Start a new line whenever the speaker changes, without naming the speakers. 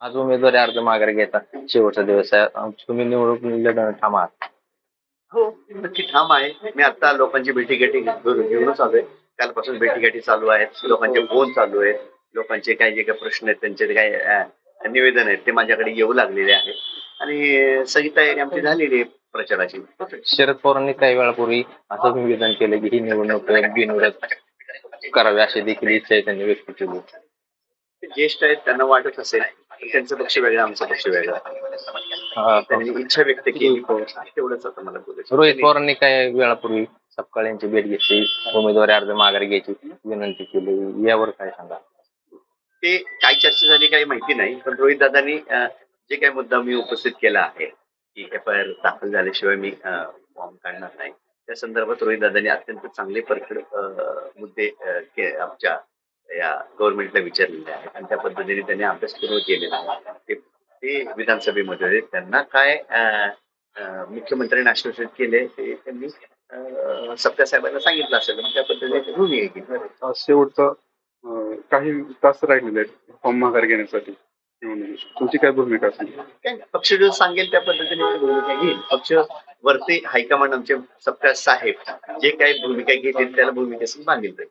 आज उमेदवारी अर्ज माघारी घ्यायचा शेवटचा दिवस आहे. तुम्ही निवडून लढवण्यात ठाम आहात.
हो, नक्की ठाम आहे. मी आता लोकांची भेटीगाठी घेऊनच आलोय. कालपासून भेटीगाठी चालू आहेत. लोकांचे फोन चालू आहेत. लोकांचे काही जे काही प्रश्न आहेत, त्यांचे जे काही निवेदन आहेत ते माझ्याकडे येऊ लागलेले आहेत. आणि सगळी तयारी आमची झालेली आहे प्रचाराची.
शरद पवारांनी काही वेळापूर्वी असं निवेदन केलं की ही निवडणूक बिनविरोध करावी अशी देखील इच्छा आहे त्यांनी व्यक्त केली.
ते ज्येष्ठ आहेत, त्यांना वाटत असेल त्यांचं पक्ष वेगळा, आमचा पक्ष वेगळा. त्यांनी इच्छा व्यक्त केली, तेवढंच आता मला बोलायचं.
रोहित पवारांनी काही वेळापूर्वी सपकाळ यांची भेट घेतली, उमेदवारी अर्ज माघारी घ्यायची विनंती केली, यावर काय सांगा?
ते काय चर्चा झाली काही माहिती नाही, पण रोहित दादांनी जे काही मुद्दा मी उपस्थित केला आहे की FIR दाखल झाल्याशिवाय मी फॉर्म काढणार नाही, त्या संदर्भात रोहित दादांनी अत्यंत चांगले परखड मुद्दे आमच्या या गव्हर्नमेंटला विचारलेले आहेत आणि त्या पद्धतीने त्यांनी अभ्यासपूर्व केलेला आहे. ते विधानसभेमध्ये त्यांना काय मुख्यमंत्र्यांनी आश्वासित केले ते त्यांनी सप्त्या साहेबांना सांगितलं असेल, त्या पद्धतीने भूमी येईल.
शेवटचा काही तास राहिलेले आहेत फॉर्म माघार घेण्यासाठी. तुमची काय भूमिका असेल?
काय पक्ष जो सांगेल त्या पद्धतीने मी भूमिका घेईल. पक्ष वरती हायकमांड आमचे सप्त्या साहेब जे काही भूमिका घेतील त्याला भूमिकेसून मागेल.